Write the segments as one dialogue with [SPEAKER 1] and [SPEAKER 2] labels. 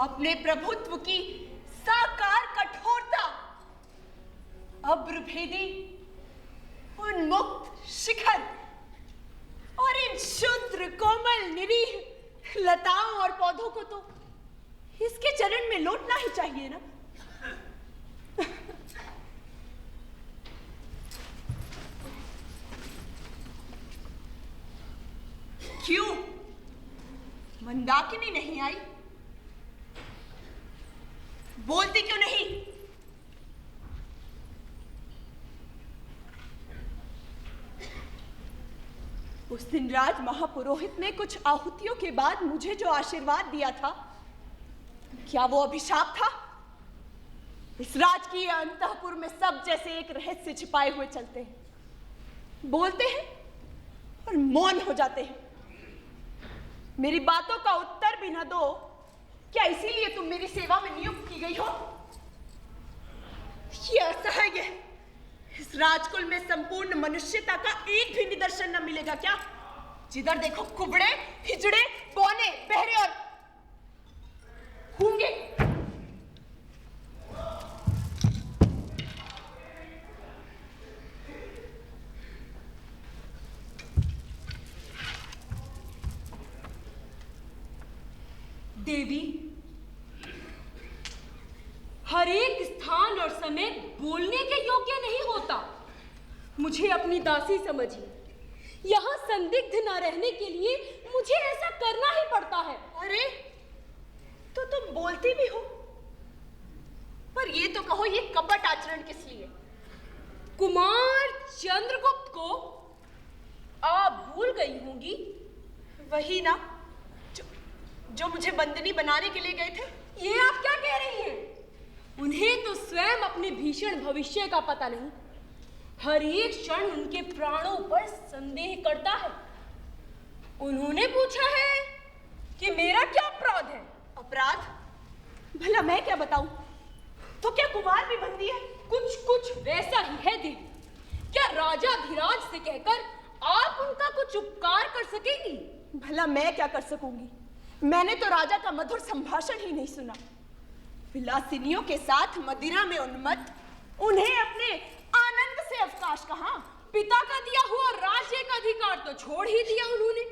[SPEAKER 1] अपने प्रभुत्व की साकार कठोरता, अब्रभेदी उन्मुक्त शिखर और इन शुद्र कोमल निरीह लताओं और पौधों को तो इसके चरण में लौटना ही चाहिए ना। क्यों मंदाकिनी नहीं आई? बोलती क्यों नहीं? उस दिन राज महापुरोहित ने कुछ आहुतियों के बाद मुझे जो आशीर्वाद दिया था, क्या वो अभिशाप था? इस राजकीय अंतःपुर में सब जैसे एक रहस्य छिपाए हुए चलते हैं, बोलते हैं और मौन हो जाते हैं। मेरी बातों का उत्तर भी न दो, क्या इसीलिए तुम मेरी सेवा में नियुक्त की गई हो? ये असह्य है। इस राजकुल में संपूर्ण मनुष्यता का एक भी निदर्शन न मिलेगा क्या? जिधर देखो कुबड़े, हिजड़े, बौने, बहरे और गूंगे।
[SPEAKER 2] देवी, हर एक स्थान और समय बोलने के योग्य नहीं होता। मुझे अपनी दासी समझिए। यहाँ संदिग्ध न रहने के लिए मुझे ऐसा करना ही पड़ता है।
[SPEAKER 1] अरे, तो तुम बोलती भी हो, पर ये तो कहो, ये कपट आचरण किस लिए?
[SPEAKER 2] कुमार चंद्रगुप्त को आप भूल गई होंगी।
[SPEAKER 1] वही ना, जो मुझे बंदनी बनाने के लिए गए थे।
[SPEAKER 2] ये आप क्या कह रही हैं? उन्हें तो स्वयं अपने भीषण भविष्य का पता नहीं। हर एक क्षण उनके प्राणों पर संदेह करता है। उन्होंने पूछा है कि मेरा क्या अपराध है?
[SPEAKER 1] अपराध? भला मैं क्या बताऊं? तो क्या कुमार भी बंदी है?
[SPEAKER 2] कुछ कुछ वैसा ही है देवी। क्या राजा धीराज से कहकर आप उनका कुछ उपकार कर सकेंगी?
[SPEAKER 1] भला मैं क्या कर सकूंगी? मैंने तो राजा का मधुर संभाषण ही नहीं सुना। विलासिनियों के साथ मदिरा में उन्मत्त, उन्हें अपने आनंद से अवकाश कहाँ?
[SPEAKER 2] पिता का दिया हुआ राज्य का अधिकार तो छोड़ ही दिया उन्होंने,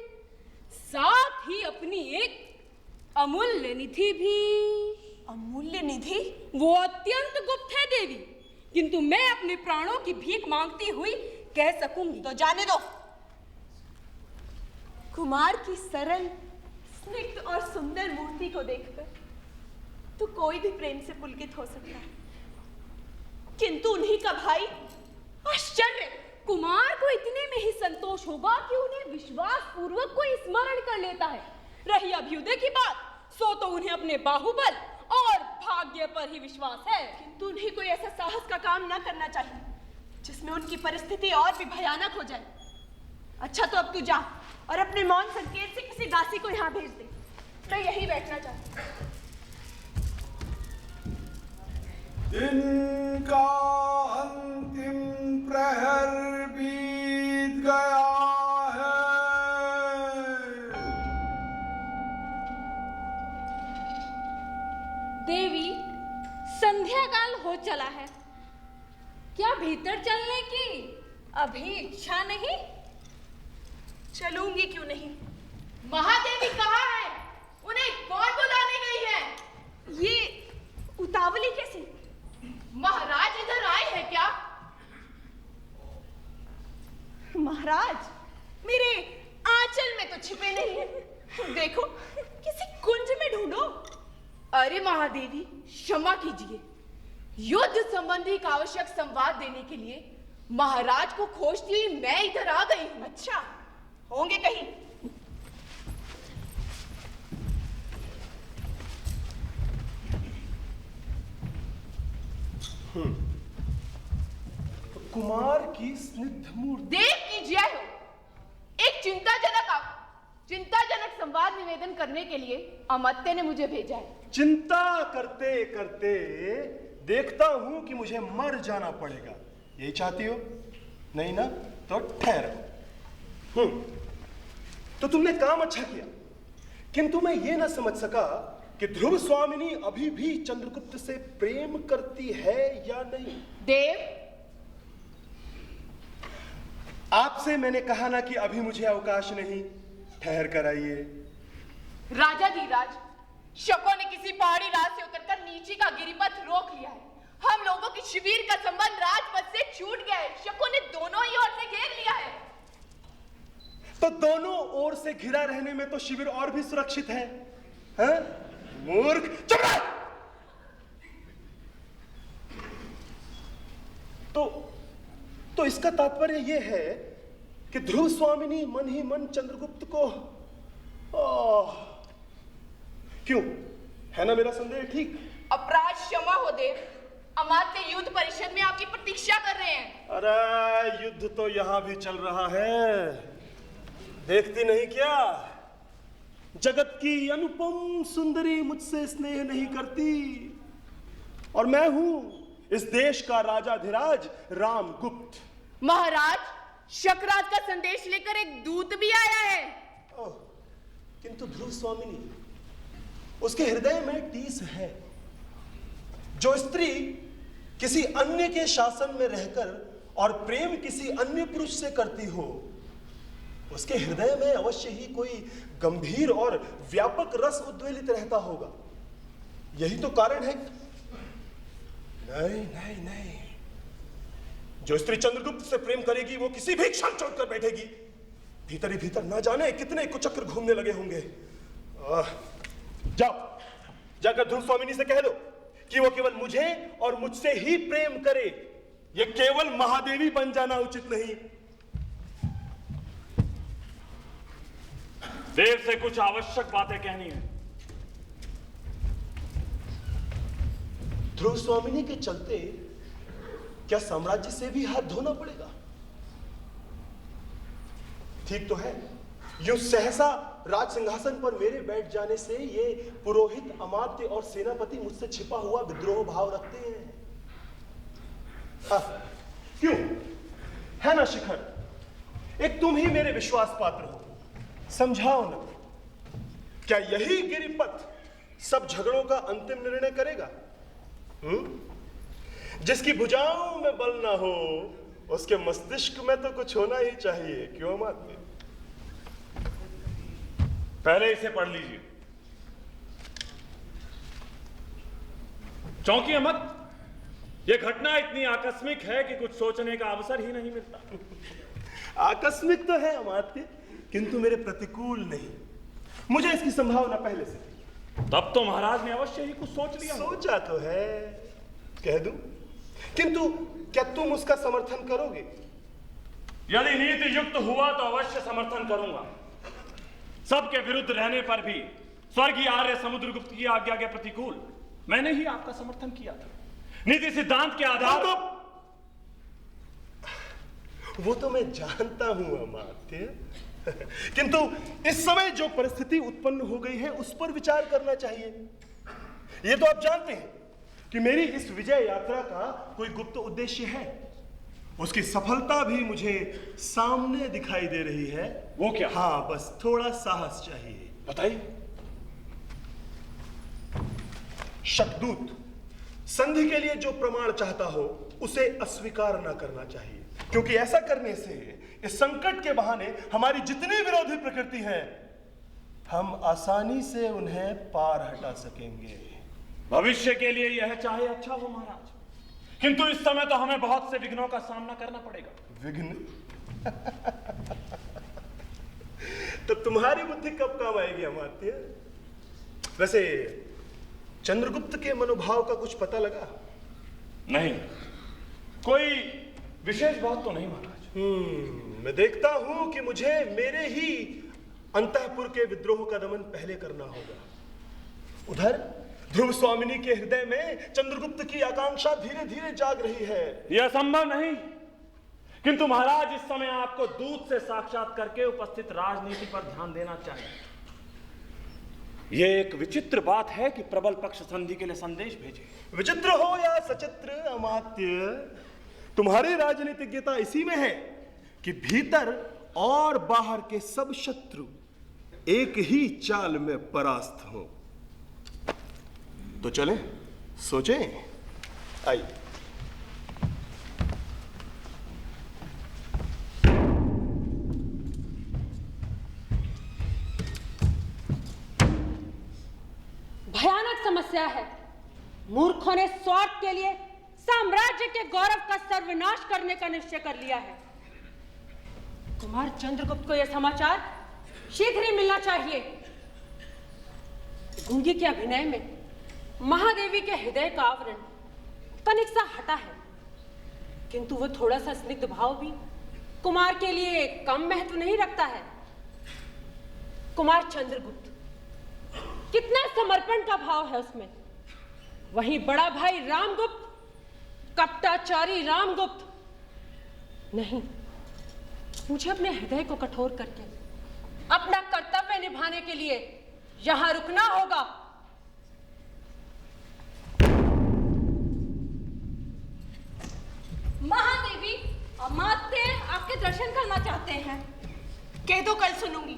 [SPEAKER 2] साथ ही अपनी एक अमूल्य निधि भी।
[SPEAKER 1] अमूल्य निधि?
[SPEAKER 2] वो अत्यंत गुप्त है देवी, किंतु मैं अपने प्राणों की भीख मांगती हुई कह सकूंगी।
[SPEAKER 1] तो जाने दो। कुमार की सरल, स्निग्ध और सुंदर मूर्ति को देखकर तो कोई भी प्रेम से पुलकित हो सकता है, किंतु उन्हीं का भाई, आश्चर्य!
[SPEAKER 2] कुमार को इतने में ही संतोष होगा कि उन्हें विश्वास पूर्वक कोई स्मरण कर लेता है। रही अभ्युदय की बात, सो तो उन्हें अपने बाहुबल और भाग्य पर ही विश्वास है।
[SPEAKER 1] किंतु उन्हें कोई ऐसा साहस का काम न करना चाहिए जिसमें उनकी परिस्थिति और भी भयानक हो जाए। अच्छा, तो अब तू जा और अपने मौन संकेत से किसी दासी को यहाँ भेज दे। मैं यहीं बैठना चाहती हूँ।
[SPEAKER 3] दिन का अंतिम प्रहर बीत गया है।
[SPEAKER 2] देवी, संध्या काल हो चला है। क्या भीतर चलने की अभी इच्छा नहीं?
[SPEAKER 1] चलूंगी क्यों नहीं।
[SPEAKER 2] महादेवी कहाँ है? उन्हें कौन बुलाने गई है?
[SPEAKER 1] ये उतावली कैसी?
[SPEAKER 2] महाराज इधर आए हैं क्या?
[SPEAKER 1] महाराज मेरे आंचल में तो छिपे नहीं है। देखो, किसी कुंज में ढूंढो।
[SPEAKER 4] अरे महादेवी, क्षमा कीजिए। युद्ध संबंधी एक आवश्यक संवाद देने के लिए महाराज को खोजती हुई मैं इधर आ गई हूँ।
[SPEAKER 1] अच्छा, होंगे कहीं।
[SPEAKER 3] कुमार की स्निग्ध मूर्ति।
[SPEAKER 4] देव की जय हो। एक चिंताजनक संवाद निवेदन करने के लिए अमात्य ने मुझे भेजा है।
[SPEAKER 3] चिंता करते करते देखता हूं कि मुझे मर जाना पड़ेगा। यही चाहती हो? नहीं ना? तो ठहरो। तो तुमने काम अच्छा किया, किंतु मैं ये ना समझ सका कि ध्रुव स्वामिनी अभी भी चंद्रगुप्त से प्रेम करती है या नहीं।
[SPEAKER 4] देव,
[SPEAKER 3] आपसे मैंने कहा ना कि अभी मुझे अवकाश नहीं, ठहर कर आइए।
[SPEAKER 4] राजा धीराज, शकों ने किसी पहाड़ी राज से उतरकर नीचे का गिरिपथ रोक लिया है। हम लोगों की शिविर का संबंध राजपथ से छूट गया है। शकों ने दोनों ही ओर से घेर लिया है।
[SPEAKER 3] तो दोनों ओर से घिरा रहने में तो शिविर और भी सुरक्षित है, हैं? मूर्ख, चुप रह। तो इसका तात्पर्य यह है कि ध्रुव स्वामिनी मन ही मन चंद्रगुप्त को क्यों? है ना मेरा संदेह ठीक?
[SPEAKER 4] अपराध क्षमा हो देव, अमात्य युद्ध परिषद में आपकी प्रतीक्षा कर रहे हैं।
[SPEAKER 3] अरे युद्ध तो यहां भी चल रहा है, देखती नहीं क्या? जगत की अनुपम सुंदरी मुझसे स्नेह नहीं करती, और मैं हूं इस देश का राजाधिराज रामगुप्त।
[SPEAKER 4] महाराज, शकराज का संदेश लेकर एक दूत भी आया है।
[SPEAKER 3] किंतु ध्रुव स्वामिनी, उसके हृदय में टीस है। जो स्त्री किसी अन्य के शासन में रहकर और प्रेम किसी अन्य पुरुष से करती हो, उसके हृदय में अवश्य ही कोई गंभीर और व्यापक रस उद्वेलित रहता होगा। यही तो कारण है। नहीं नहीं नहीं, जो स्त्री चंद्रगुप्त से प्रेम करेगी वो किसी भी क्षण छोड़कर बैठेगी। भीतर ही भीतर ना जाने कितने कुचक्र घूमने लगे होंगे। जाओ, जाकर ध्रुव स्वामिनी से कह दो कि वो केवल मुझे और मुझसे ही प्रेम करे। ये केवल महादेवी बन जाना उचित नहीं।
[SPEAKER 5] देव से कुछ आवश्यक बातें कहनी है।
[SPEAKER 3] ध्रुव स्वामिनी के चलते क्या साम्राज्य से भी हाथ धोना पड़ेगा? ठीक तो है, यूं सहसा राज सिंहासन पर मेरे बैठ जाने से ये पुरोहित, अमात्य और सेनापति मुझसे छिपा हुआ विद्रोह भाव रखते हैं। क्यों? है ना शिखर, एक तुम ही मेरे विश्वास पात्र हो, समझाओ ना, क्या यही गिरिपथ सब झगड़ों का अंतिम निर्णय करेगा? जिसकी भुजाओं में बल ना हो, उसके मस्तिष्क में तो कुछ होना ही चाहिए। क्यों अमात्य?
[SPEAKER 5] पहले इसे पढ़ लीजिए। चौंकिए मत, यह घटना इतनी आकस्मिक है कि कुछ सोचने का अवसर ही नहीं मिलता।
[SPEAKER 3] आकस्मिक तो है अमात्य, किंतु मेरे प्रतिकूल नहीं। मुझे इसकी संभावना पहले से थी।
[SPEAKER 5] तब तो महाराज ने अवश्य ही कुछ सोच लिया।
[SPEAKER 3] सोचा तो है, कह दूं, किंतु क्या तुम उसका समर्थन करोगे?
[SPEAKER 5] यदि नीति युक्त हुआ तो अवश्य समर्थन करूंगा। सबके विरुद्ध रहने पर भी स्वर्गीय आर्य समुद्रगुप्त की आज्ञा के प्रतिकूल मैंने ही आपका समर्थन किया था। नीति सिद्धांत के आधार पर।
[SPEAKER 3] वो तो मैं जानता हूं अमात्य, किंतु इस समय जो परिस्थिति उत्पन्न हो गई है उस पर विचार करना चाहिए। ये तो आप जानते हैं कि मेरी इस विजय यात्रा का कोई गुप्त उद्देश्य है। उसकी सफलता भी मुझे सामने दिखाई दे रही है।
[SPEAKER 5] वो क्या?
[SPEAKER 3] हाँ, बस थोड़ा साहस चाहिए।
[SPEAKER 5] बताइए।
[SPEAKER 3] शकदूत संधि के लिए जो प्रमाण चाहता हो उसे अस्वीकार न करना चाहिए, क्योंकि ऐसा करने से इस संकट के बहाने हमारी जितनी विरोधी प्रकृति है, हम आसानी से उन्हें पार हटा सकेंगे।
[SPEAKER 5] भविष्य के लिए यह चाहे अच्छा हो महाराज, किंतु इस समय तो हमें बहुत से विघ्नों का सामना करना पड़ेगा।
[SPEAKER 3] विघ्न? तो तुम्हारी बुद्धि कब काम आएगी अमात्य? वैसे चंद्रगुप्त के मनोभाव का कुछ पता लगा?
[SPEAKER 5] नहीं, कोई विशेष बात तो नहीं महाराज।
[SPEAKER 3] मैं देखता हूं कि मुझे मेरे ही अंतःपुर के विद्रोह का दमन पहले करना होगा। उधर ध्रुव स्वामिनी के हृदय में चंद्रगुप्त की आकांक्षा धीरे धीरे जाग रही है।
[SPEAKER 5] यह संभव नहीं, किंतु महाराज इस समय आपको दूत से साक्षात करके उपस्थित राजनीति पर ध्यान देना चाहिए। यह एक विचित्र बात है कि प्रबल पक्ष संधि के लिए संदेश भेजे।
[SPEAKER 3] विचित्र हो या सचित्र अमात्य, तुम्हारी राजनीतिज्ञता इसी में है कि भीतर और बाहर के सब शत्रु एक ही चाल में परास्त हो। तो चलें, सोचें। आइए।
[SPEAKER 2] भयानक समस्या है। मूर्खों ने स्वार्थ के लिए साम्राज्य के गौरव का सर्वनाश करने का निश्चय कर लिया है। कुमार चंद्रगुप्त को यह समाचार शीघ्र ही मिलना चाहिए। गूंगी के अभिनय में महादेवी के हृदय का आवरण तनिक सा हटा है, किंतु वह थोड़ा सा स्निग्ध भाव भी कुमार के लिए कम महत्व नहीं रखता है। कुमार चंद्रगुप्त, कितना समर्पण का भाव है उसमें। वहीं बड़ा भाई रामगुप्त, कपटाचारी रामगुप्त नहीं। मुझे अपने हृदय को कठोर करके अपना कर्तव्य निभाने के लिए यहां रुकना होगा।
[SPEAKER 1] महादेवी, अमात्य आपके दर्शन करना चाहते हैं। कह दो, कल सुनूंगी,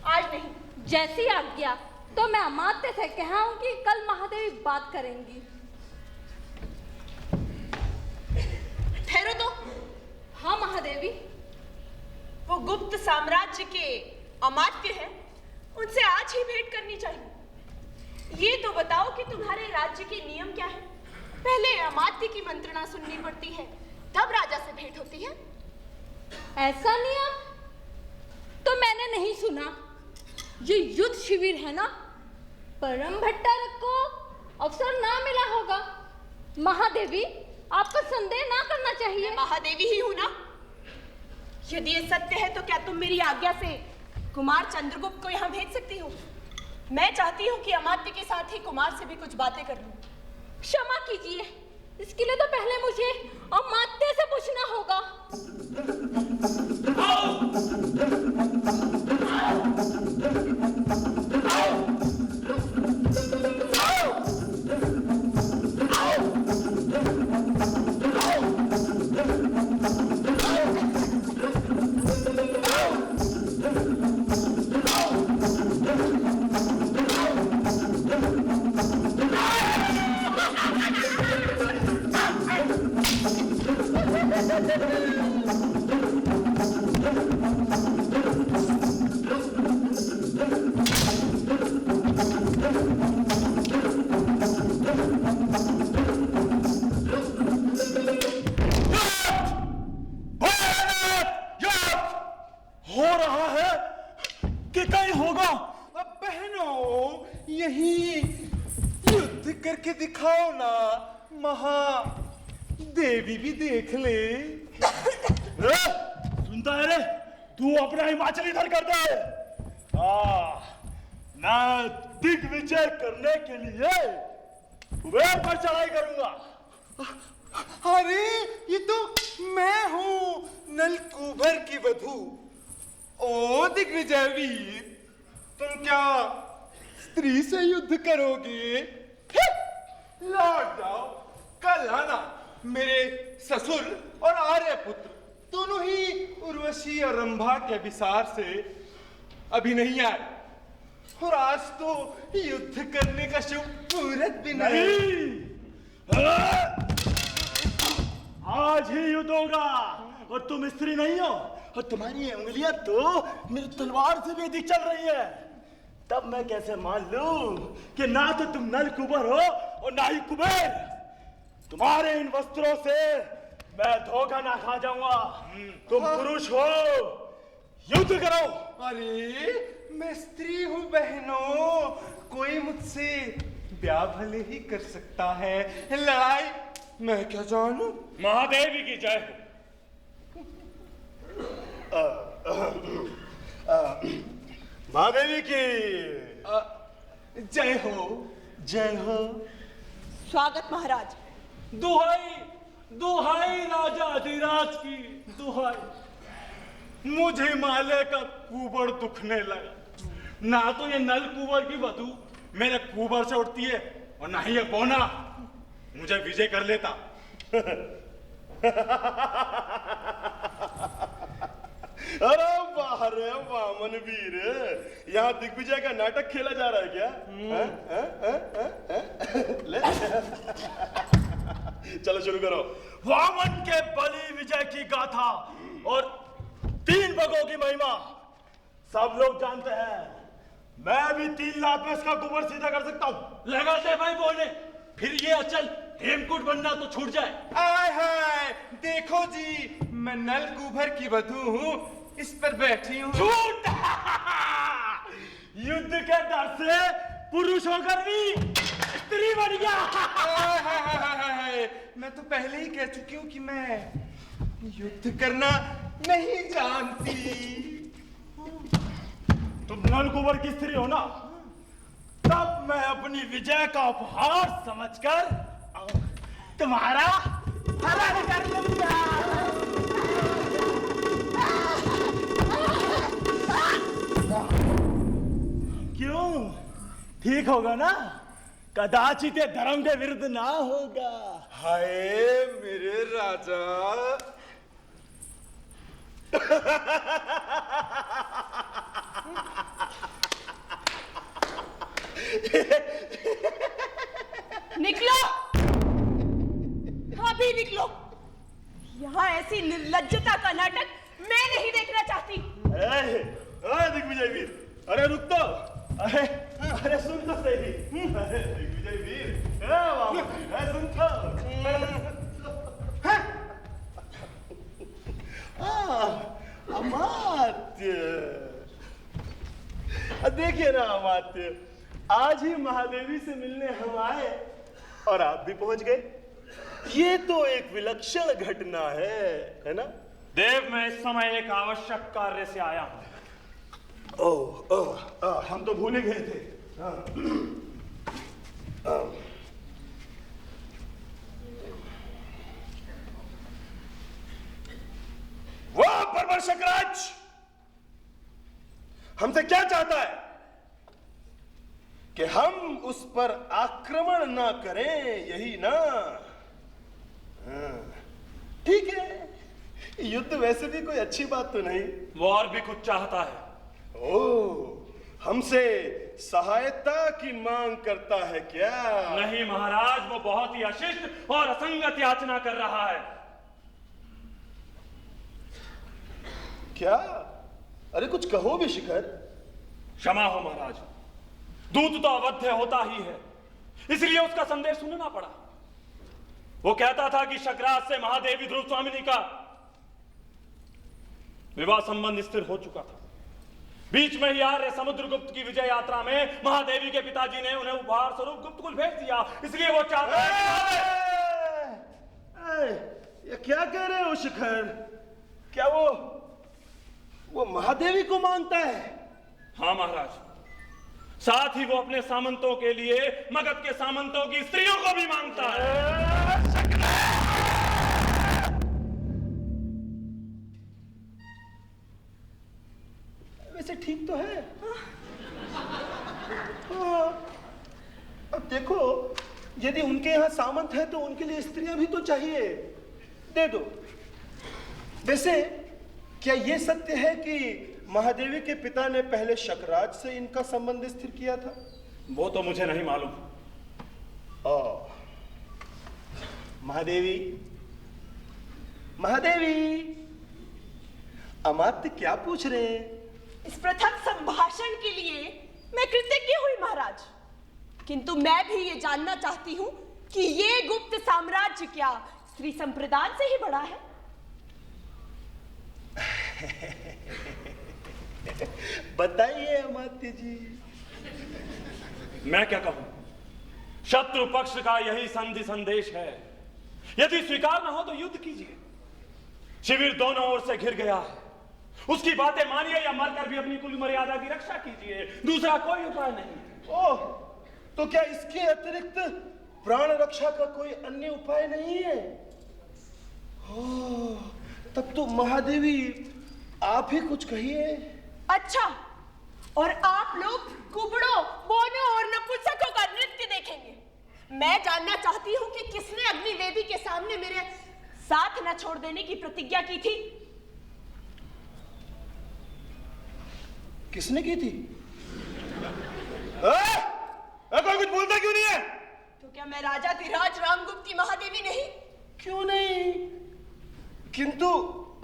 [SPEAKER 1] आज नहीं।
[SPEAKER 6] जैसी आज्ञा। तो मैं अमात्य से कहूंगी, कल महादेवी बात करेंगी।
[SPEAKER 1] ठहरो तो।
[SPEAKER 6] हाँ महादेवी।
[SPEAKER 1] वो गुप्त साम्राज्य के अमात्य हैं, उनसे आज ही भेंट करनी चाहिए। ये तो बताओ कि तुम्हारे राज्य के नियम क्या है? पहले अमात्य की मंत्रणा सुननी पड़ती है, तब राजा से भेंट होती है।
[SPEAKER 6] ऐसा नियम तो मैंने नहीं सुना। ये युद्ध शिविर है ना, परम भट्टारक को अवसर ना मिला होगा। महादेवी, आपका संदेह ना करना चाहिए।
[SPEAKER 1] मैं महादेवी ही हूं ना। यदि ये सत्य है तो क्या तुम मेरी आज्ञा से कुमार चंद्रगुप्त को यहाँ भेज सकती हो? मैं चाहती हूँ कि अमात्य के साथ ही कुमार से भी कुछ बातें कर लूं।
[SPEAKER 6] क्षमा कीजिए, इसके लिए तो पहले मुझे अमात्य से पूछना होगा।
[SPEAKER 3] हो रहा है कि कहीं होगा। अब बहनों, यही युद्ध करके दिखाओ ना, महादेवी भी देख ले।
[SPEAKER 5] सुनता है रे, तू अपना हिमाचल इधर कर दे। मैं दिग्विजय करने के लिए कुबेर पर चढ़ाई करूंगा।
[SPEAKER 3] अरे ये तो मैं हूँ, नलकूबर की वधू। ओ दिग्विजय वीर, तुम क्या स्त्री से युद्ध करोगे? लौट जाओ, कल आना। मेरे ससुर और आर्यपुत्र दोनों ही उर्वशी और रंभा के अभिसार से अभी नहीं आए, और आज तो युद्ध करने का शुभ मुहूर्त भी नहीं।
[SPEAKER 5] आज ही युद्ध होगा, और तुम स्त्री नहीं हो, और तुम्हारी उंगलियां तो मेरी तलवार से भी अधिक चल रही है। तब मैं कैसे मान लूं कि ना तो तुम नलकुबर हो और ना ही कुबेर। तुम्हारे इन वस्त्रों से मैं धोखा ना खा जाऊंगा। तुम पुरुष हो, युद्ध करो।
[SPEAKER 3] अरे मैं स्त्री हूँ बहनों, कोई मुझसे ब्याह भले ही कर सकता है, लड़ाई मैं क्या जानू।
[SPEAKER 5] महादेवी की जय हो। महादेवी की
[SPEAKER 3] जय हो, जय हो।
[SPEAKER 1] स्वागत महाराज।
[SPEAKER 5] दुहाई दुहाई राजा अधिराज की दुहाई। मुझे माले का कुबर दुखने लगा। ना तो ये नल कुबर की वधू मेरे कुबर से उठती है, और ना ही ये बोना मुझे विजय कर लेता।
[SPEAKER 3] अरे वाह रे वामन वीर, यहाँ दिग्विजय का नाटक खेला जा रहा है क्या? ले चलो शुरू करो।
[SPEAKER 5] वामन के बलि विजय की गाथा और 3 बगों की महिमा सब लोग जानते हैं। मैं भी 3 लात में इसका गोबर सीधा कर सकता हूँ। लगा दे भाई बोले, फिर ये अचल हेमकूट बनना तो छूट जाए।
[SPEAKER 7] आय हाय, देखो जी, मैं नल कुबर की वधू हूँ, इस पर बैठी हूँ।
[SPEAKER 5] झूठ! युद्ध के डर से पुरुष होकर भी स्त्री बन गया।
[SPEAKER 7] आय हाय हाय हाय हाय, मैं तो पहले ही कह चुकी हूँ कि मैं युद्ध करना नहीं जानती।
[SPEAKER 5] तुम नल कुंवर की स्त्री हो ना, तब मैं अपनी विजय का उपहार समझकर तुम्हारा हरण कर लूंगा। क्यों? ठीक होगा ना? कदाचित ये धर्म के विरुद्ध ना होगा।
[SPEAKER 7] हाय मेरे राजा।
[SPEAKER 1] निकलो, अभी निकलो। यहाँ ऐसी निर्लज्जता का नाटक मैं नहीं देखना चाहती।
[SPEAKER 3] अरे दिग्विजय वीर, अरे रुक तो। अरे सुन तो सही। अरे दिग्विजय वीर, अरे सुन तो। अमात्य, देखिए ना अमात्य, आज ही महादेवी से मिलने हम आए और आप भी पहुंच गए। ये तो एक विलक्षण घटना है ना?
[SPEAKER 5] देव, मैं इस समय एक आवश्यक कार्य से आया हूं।
[SPEAKER 3] हम तो भूल ही गए थे। वाह बर्बर शकराज, हमसे क्या चाहता है? कि हम उस पर आक्रमण ना करें, यही ना? ठीक है, युद्ध वैसे भी कोई अच्छी बात तो नहीं।
[SPEAKER 5] वो और भी कुछ चाहता है।
[SPEAKER 3] हमसे सहायता की मांग करता है क्या?
[SPEAKER 5] नहीं महाराज, वो बहुत ही अशिष्ट और असंगत याचना कर रहा है।
[SPEAKER 3] क्या? अरे कुछ कहो भी शिखर।
[SPEAKER 5] क्षमा हो महाराज, दूत तो अवध्य होता ही है, इसलिए उसका संदेश सुनना पड़ा। वो कहता था कि शकराज से महादेवी ध्रुव स्वामिनी का विवाह संबंध स्थिर हो चुका था। बीच में ही आर्य समुद्रगुप्त की विजय यात्रा में महादेवी के पिताजी ने उन्हें उपहार स्वरूप गुप्तकुल भेज दिया, इसलिए वो चाहता है।
[SPEAKER 3] ये क्या कह रहे हो शिखर? क्या वो महादेवी को मांगता है?
[SPEAKER 5] हाँ महाराज, साथ ही वो अपने सामंतों के लिए मगध के सामंतों की स्त्रियों को भी मांगता है।
[SPEAKER 3] वैसे ठीक तो है। अब देखो, यदि उनके यहाँ सामंत है तो उनके लिए स्त्रियां भी तो चाहिए, दे दो। वैसे क्या यह सत्य है कि महादेवी के पिता ने पहले शकराज से इनका संबंध स्थिर किया था?
[SPEAKER 5] वो तो मुझे नहीं मालूम।
[SPEAKER 3] महादेवी, महादेवी, अमात्य क्या पूछ रहे हैं?
[SPEAKER 1] इस प्रथम संभाषण के लिए मैं कृतज्ञ हुई महाराज, किंतु मैं भी ये जानना चाहती हूं कि ये गुप्त साम्राज्य क्या स्त्री संप्रदान से ही बड़ा है?
[SPEAKER 3] बताइए अमात्य जी।
[SPEAKER 5] मैं क्या कहूं, शत्रु पक्ष का यही संधि संदेश है। यदि स्वीकार न हो तो युद्ध कीजिए। शिविर दोनों ओर से घिर गया है, उसकी बातें मानिए या मरकर भी अपनी कुल मर्यादा की रक्षा कीजिए, दूसरा कोई उपाय नहीं।
[SPEAKER 3] ओह, तो क्या इसके अतिरिक्त प्राण रक्षा का कोई अन्य उपाय नहीं है? तब तो महादेवी आप ही कुछ कहिए।
[SPEAKER 1] अच्छा, और आप लोग कुबड़ों, बोनों और नपुंसकों का नृत्य देखेंगे? मैं जानना चाहती हूं कि किसने अग्निवेदी के सामने मेरे साथ न छोड़ देने की प्रतिज्ञा की थी?
[SPEAKER 3] किसने की थी? कोई कुछ बोलता क्यों नहीं है?
[SPEAKER 1] तो क्या मैं राजा धीराज रामगुप्त की महादेवी नहीं?
[SPEAKER 3] क्यों नहीं? किंतु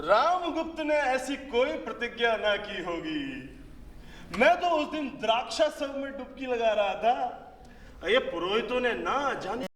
[SPEAKER 3] रामगुप्त ने ऐसी कोई प्रतिज्ञा ना की होगी। मैं तो उस दिन द्राक्षा सब में डुबकी लगा रहा था। ये पुरोहितों ने ना जाने